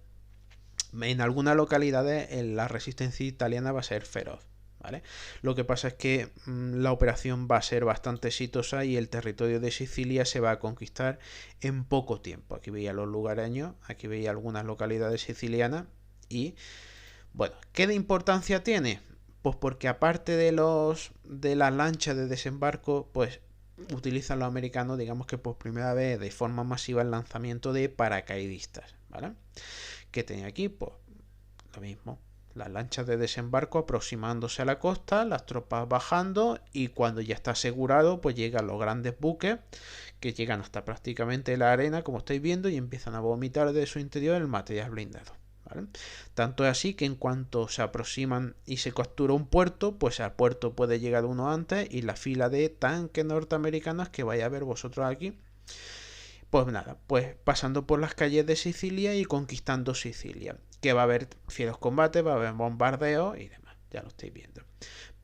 En algunas localidades la resistencia italiana va a ser feroz. ¿Vale? Lo que pasa es que la operación va a ser bastante exitosa y el territorio de Sicilia se va a conquistar en poco tiempo. Aquí veía los lugareños, aquí veía algunas localidades sicilianas y, bueno, ¿qué de importancia tiene? Pues porque aparte de las lanchas de desembarco, pues utilizan los americanos, digamos que por primera vez de forma masiva el lanzamiento de paracaidistas, ¿vale? ¿Qué tenía aquí? Pues lo mismo, las lanchas de desembarco aproximándose a la costa, las tropas bajando y cuando ya está asegurado, pues llegan los grandes buques que llegan hasta prácticamente la arena, como estáis viendo, y empiezan a vomitar de su interior el material blindado. ¿Vale? Tanto es así que en cuanto se aproximan y se captura un puerto, pues al puerto puede llegar uno antes y la fila de tanques norteamericanos que vais a ver vosotros aquí, pues nada, pues pasando por las calles de Sicilia y conquistando Sicilia. Que va a haber fieros combates, va a haber bombardeos y demás, ya lo estáis viendo.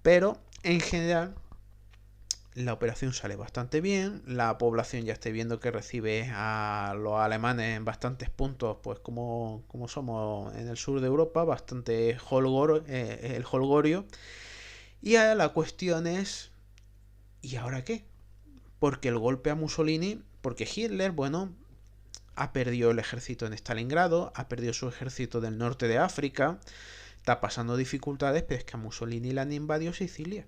Pero en general la operación sale bastante bien, la población ya estáis viendo que recibe a los alemanes en bastantes puntos, pues como somos en el sur de Europa, bastante el holgorio. Y ahora la cuestión es, ¿y ahora qué? Porque el golpe a Mussolini, porque Hitler, bueno, ha perdido el ejército en Stalingrado, ha perdido su ejército del norte de África, está pasando dificultades, pero es que a Mussolini le han invadido Sicilia.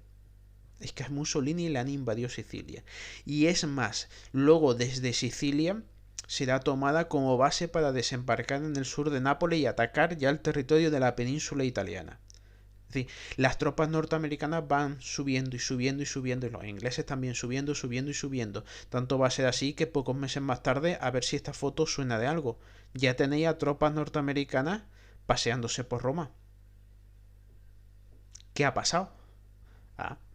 Es que a Mussolini le han invadido Sicilia. Y es más, luego desde Sicilia será tomada como base para desembarcar en el sur de Nápoles y atacar ya el territorio de la península italiana. Es decir, las tropas norteamericanas van subiendo y subiendo y subiendo, y los ingleses también subiendo, subiendo y subiendo. Tanto va a ser así que pocos meses más tarde, a ver si esta foto suena de algo, ya tenéis a tropas norteamericanas paseándose por Roma. ¿Qué ha pasado?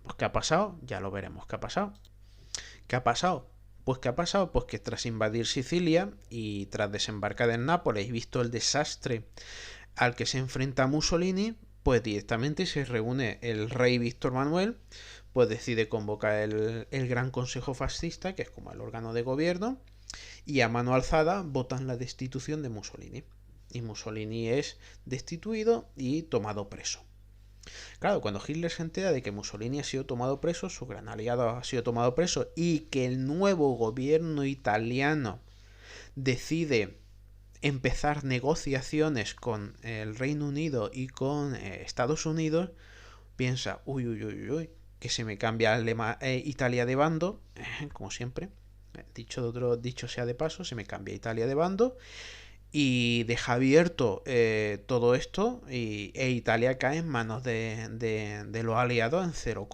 Pues ¿qué ha pasado? Ya lo veremos. ¿Qué ha pasado? ¿Qué ha pasado? Pues ¿qué ha pasado? Pues que tras invadir Sicilia y tras desembarcar en Nápoles y visto el desastre al que se enfrenta Mussolini, pues directamente se reúne el rey Víctor Manuel, pues decide convocar el Gran Consejo Fascista, que es como el órgano de gobierno, y a mano alzada votan la destitución de Mussolini. Y Mussolini es destituido y tomado preso. Claro, cuando Hitler se entera de que Mussolini ha sido tomado preso, su gran aliado ha sido tomado preso, y que el nuevo gobierno italiano decide empezar negociaciones con el Reino Unido y con Estados Unidos, piensa, uy, que se me cambia Italia de bando, como siempre, dicho sea de paso, se me cambia Italia de bando, y deja abierto todo esto e Italia cae en manos de los aliados en 0,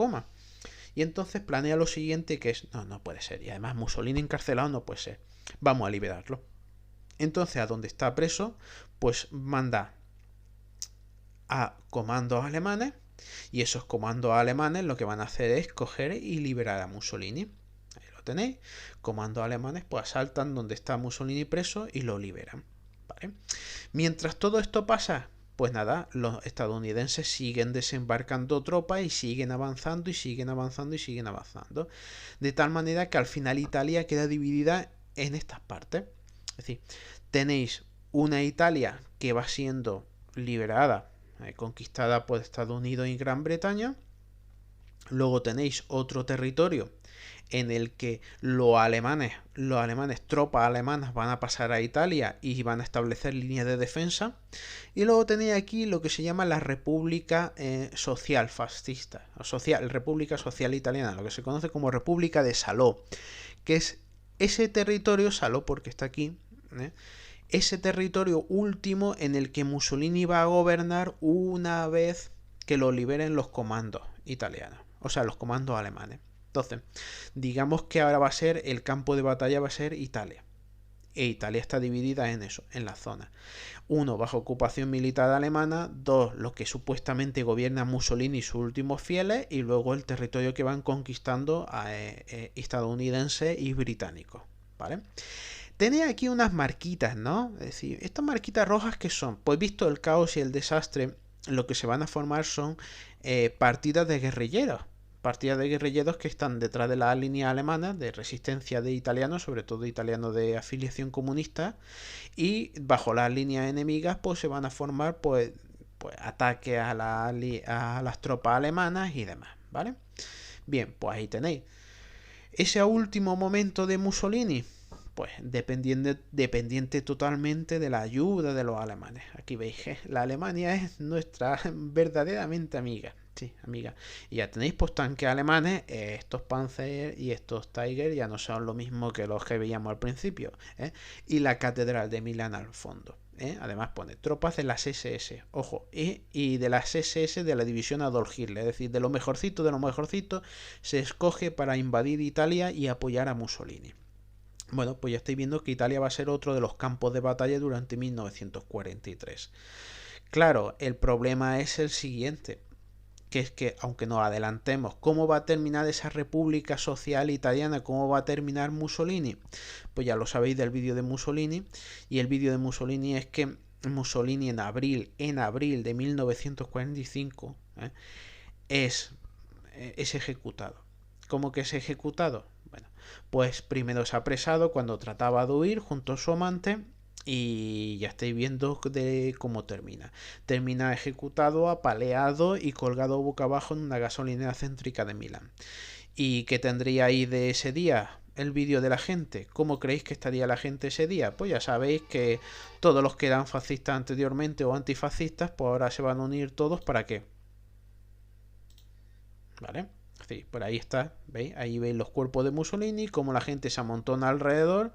y entonces planea lo siguiente, que es, no puede ser, y además Mussolini encarcelado no puede ser, vamos a liberarlo. Entonces a donde está preso, pues manda a comandos alemanes, y esos comandos alemanes lo que van a hacer es coger y liberar a Mussolini. Ahí lo tenéis, comandos alemanes pues asaltan donde está Mussolini preso y lo liberan. ¿Vale? Mientras todo esto pasa, pues nada, los estadounidenses siguen desembarcando tropas y siguen avanzando y siguen avanzando y siguen avanzando. De tal manera que al final Italia queda dividida en estas partes. Es decir, tenéis una Italia que va siendo liberada, conquistada por Estados Unidos y Gran Bretaña. Luego tenéis otro territorio en el que los alemanes, tropas alemanas van a pasar a Italia y van a establecer líneas de defensa. Y luego tenéis aquí lo que se llama la República Social Fascista, República Social Italiana, lo que se conoce como República de Salò, que es ese territorio, Salò porque está aquí, ese territorio último en el que Mussolini va a gobernar una vez que lo liberen los comandos italianos, o sea, los comandos alemanes. Entonces, digamos que ahora va a ser, el campo de batalla va a ser Italia. E Italia está dividida en eso, en la zona. 1, bajo ocupación militar alemana. 2, lo que supuestamente gobierna Mussolini y sus últimos fieles. Y luego el territorio que van conquistando a estadounidenses y británicos. ¿Vale? Tenéis aquí unas marquitas, ¿no? Es decir, estas marquitas rojas, ¿qué son? Pues visto el caos y el desastre lo que se van a formar son partidas de guerrilleros. Partidas de guerrilleros que están detrás de las líneas alemanas de resistencia de italianos, sobre todo italianos de afiliación comunista, y bajo las líneas enemigas pues se van a formar pues ataques a las tropas alemanas y demás, ¿vale? Bien, pues ahí tenéis. Ese último momento de Mussolini, pues dependiente totalmente de la ayuda de los alemanes. Aquí veis que la Alemania es nuestra verdaderamente amiga. Sí, amiga. Y ya tenéis pues tanques alemanes, estos Panzer y estos Tiger ya no son lo mismo que los que veíamos al principio. Y la catedral de Milán al fondo. Además pone tropas de las SS, ojo, y de las SS de la división Adolf Hitler, es decir, de lo mejorcito se escoge para invadir Italia y apoyar a Mussolini. Bueno, pues ya estáis viendo que Italia va a ser otro de los campos de batalla durante 1943. Claro, el problema es el siguiente, que es que, aunque nos adelantemos, ¿cómo va a terminar esa República Social Italiana? ¿Cómo va a terminar Mussolini? Pues ya lo sabéis del vídeo de Mussolini, y el vídeo de Mussolini es que Mussolini en abril de 1945 es ejecutado. ¿Cómo que es ejecutado? Bueno, pues primero es apresado cuando trataba de huir junto a su amante, y ya estáis viendo de cómo termina. Termina ejecutado, apaleado y colgado boca abajo en una gasolinera céntrica de Milán. ¿Y qué tendría ahí de ese día? El vídeo de la gente. ¿Cómo creéis que estaría la gente ese día? Pues ya sabéis que todos los que eran fascistas anteriormente o antifascistas, pues ahora se van a unir todos. ¿Para qué? ¿Vale? Sí, por ahí está, ¿veis? Ahí veis los cuerpos de Mussolini, cómo la gente se amontona alrededor,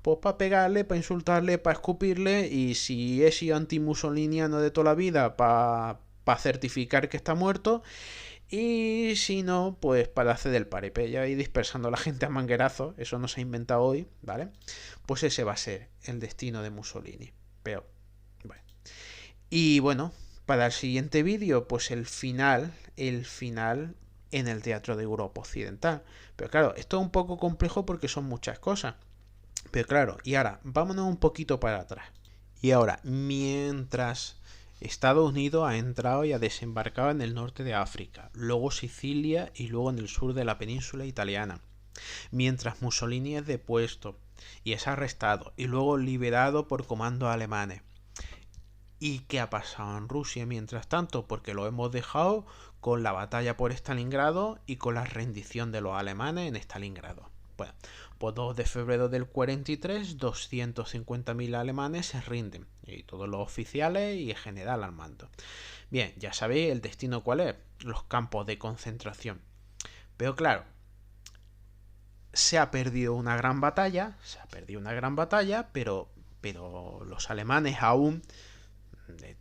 pues para pegarle, para insultarle, para escupirle, y si es anti-mussoliniano de toda la vida, para certificar que está muerto, y si no, pues para hacer del paripé, ya ir dispersando a la gente a manguerazo, eso no se ha inventado hoy, ¿vale? Pues ese va a ser el destino de Mussolini, peor. Bueno. Y bueno, para el siguiente vídeo, pues el final en el Teatro de Europa Occidental. Pero claro, esto es un poco complejo porque son muchas cosas. Pero claro, y ahora, vámonos un poquito para atrás. Y ahora, mientras Estados Unidos ha entrado y ha desembarcado en el norte de África, luego Sicilia y luego en el sur de la península italiana, mientras Mussolini es depuesto y es arrestado y luego liberado por comandos alemanes. ¿Y qué ha pasado en Rusia mientras tanto? Porque lo hemos dejado con la batalla por Stalingrado y con la rendición de los alemanes en Stalingrado. Bueno, pues 2 de febrero del 43, 250.000 alemanes se rinden, y todos los oficiales y el general al mando. Bien, ya sabéis el destino cuál es, los campos de concentración. Pero claro, se ha perdido una gran batalla, pero los alemanes aún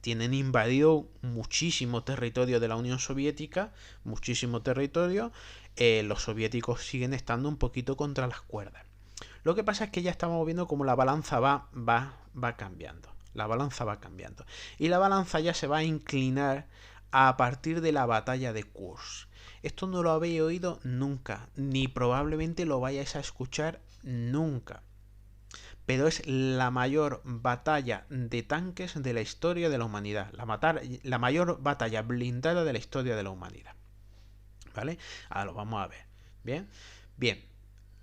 tienen invadido muchísimo territorio de la Unión Soviética, muchísimo territorio. Los soviéticos siguen estando un poquito contra las cuerdas. Lo que pasa es que ya estamos viendo como la balanza va cambiando. La balanza va cambiando. Y la balanza ya se va a inclinar a partir de la batalla de Kursk. Esto no lo habéis oído nunca, ni probablemente lo vayáis a escuchar nunca. Pero es la mayor batalla de tanques de la historia de la humanidad. La mayor batalla blindada de la historia de la humanidad. ¿Vale? Ahora lo vamos a ver. Bien. Bien.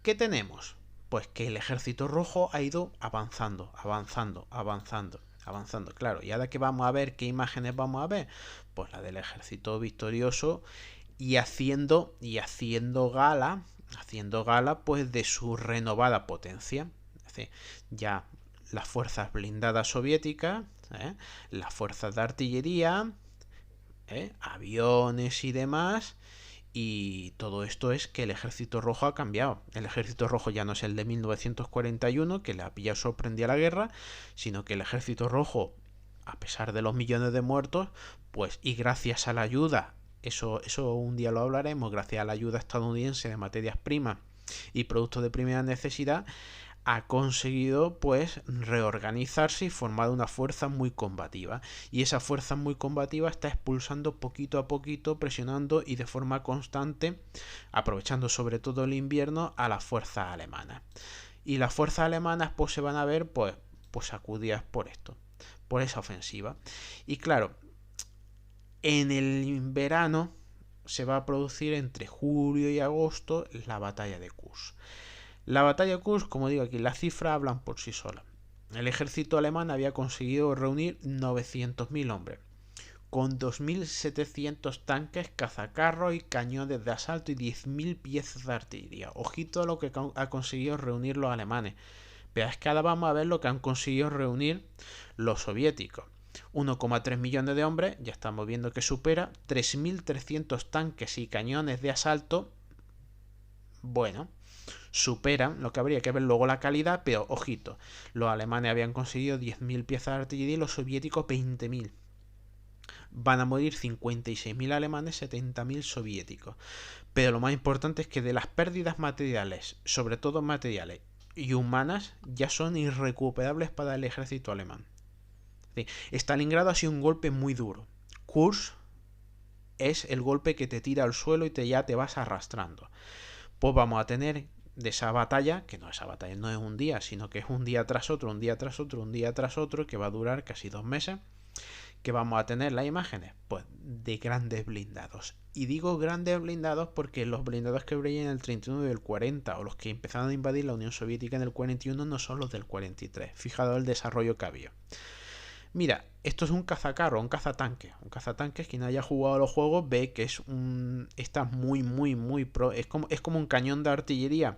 ¿Qué tenemos? Pues que el ejército rojo ha ido avanzando. Claro, y ahora que vamos a ver, ¿qué imágenes vamos a ver? Pues la del ejército victorioso y haciendo gala pues de su renovada potencia. Ya las fuerzas blindadas soviéticas, las fuerzas de artillería, aviones y demás, y todo esto es que el ejército rojo ha cambiado. El ejército rojo ya no es el de 1941, que le ha pillado sorprendida la guerra, sino que el ejército rojo, a pesar de los millones de muertos, pues y gracias a la ayuda, eso un día lo hablaremos, gracias a la ayuda estadounidense de materias primas y productos de primera necesidad, ha conseguido pues reorganizarse y formar una fuerza muy combativa, y esa fuerza muy combativa está expulsando poquito a poquito, presionando y de forma constante, aprovechando sobre todo el invierno, a las fuerzas alemanas, y las fuerzas alemanas pues se van a ver pues sacudidas por esto, por esa ofensiva. Y claro, En el verano se va a producir entre julio y agosto la batalla de Kursk. La batalla de Kursk, como digo aquí, las cifras hablan por sí solas. El ejército alemán había conseguido reunir 900.000 hombres, con 2.700 tanques, cazacarros y cañones de asalto y 10.000 piezas de artillería. Ojito a lo que ha conseguido reunir los alemanes. Pero es que ahora vamos a ver lo que han conseguido reunir los soviéticos. 1,3 millones de hombres, ya estamos viendo que supera, 3.300 tanques y cañones de asalto. Bueno, superan lo que habría que ver luego la calidad, pero ojito, los alemanes habían conseguido 10.000 piezas de artillería y los soviéticos 20.000. Van a morir 56.000 alemanes, 70.000 soviéticos. Pero lo más importante es que de las pérdidas materiales, sobre todo materiales y humanas, ya son irrecuperables para el ejército alemán. Sí, Stalingrado ha sido un golpe muy duro. Kursk es el golpe que te tira al suelo y ya te vas arrastrando. Pues vamos a tener de esa batalla, que no, esa batalla no es un día, sino que es un día tras otro, un día tras otro, un día tras otro, que va a durar casi 2 meses, que vamos a tener las imágenes, pues de grandes blindados. Y digo grandes blindados porque los blindados que brillan en el 31 y el 40, o los que empezaron a invadir la Unión Soviética en el 41, no son los del 43. Fijaos el desarrollo que había. Mira, esto es un cazacarro, un cazatanque. Un cazatanque, quien haya jugado los juegos ve que está muy pro. Es como un cañón de artillería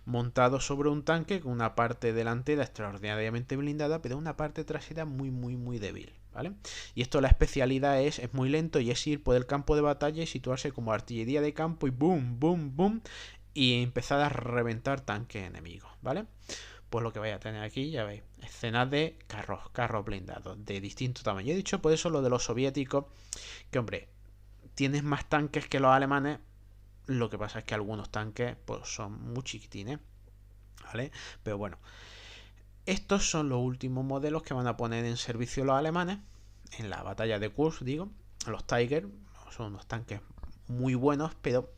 montado sobre un tanque con una parte delantera extraordinariamente blindada, pero una parte trasera muy débil, ¿vale? Y esto, la especialidad es muy lento y es ir por el campo de batalla y situarse como artillería de campo y boom, y empezar a reventar tanques enemigos, ¿vale? Pues lo que vais a tener aquí, ya veis, escenas de carros blindados de distinto tamaño. He dicho por eso lo de los soviéticos, que hombre, tienes más tanques que los alemanes. Lo que pasa es que algunos tanques pues son muy chiquitines, ¿vale? Pero bueno, estos son los últimos modelos que van a poner en servicio los alemanes en la batalla de Kursk, digo. Los Tiger son unos tanques muy buenos, pero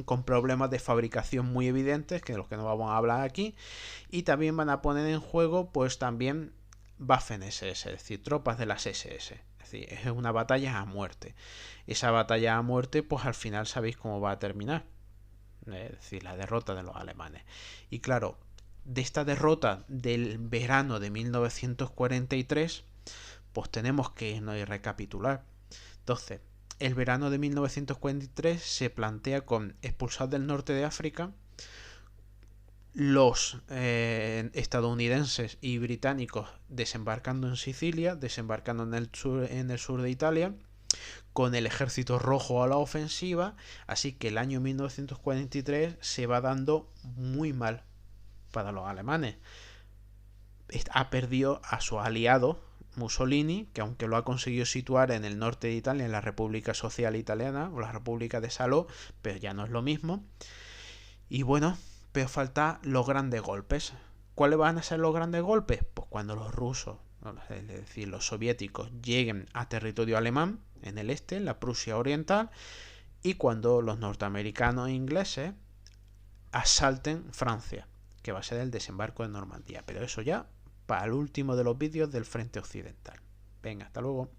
con problemas de fabricación muy evidentes, que de los que no vamos a hablar aquí. Y también van a poner en juego pues también Waffen SS, es decir, tropas de las SS. Es decir, es una batalla a muerte. Esa batalla a muerte, pues al final sabéis cómo va a terminar. Es decir, la derrota de los alemanes. Y claro, de esta derrota del verano de 1943, pues tenemos que irnos y recapitular. Entonces, el verano de 1943 se plantea con expulsados del norte de África, los estadounidenses y británicos desembarcando en Sicilia, desembarcando en el sur de Italia, con el ejército rojo a la ofensiva, así que el año 1943 se va dando muy mal para los alemanes. Ha perdido a su aliado Mussolini, que aunque lo ha conseguido situar en el norte de Italia, en la República Social Italiana, o la República de Saló, pero ya no es lo mismo. Y bueno, pero faltan los grandes golpes. ¿Cuáles van a ser los grandes golpes? Pues cuando los rusos, es decir, los soviéticos, lleguen a territorio alemán, en el este, en la Prusia Oriental, y cuando los norteamericanos e ingleses asalten Francia, que va a ser el desembarco de Normandía. Pero eso ya para el último de los vídeos del frente occidental. Venga, hasta luego.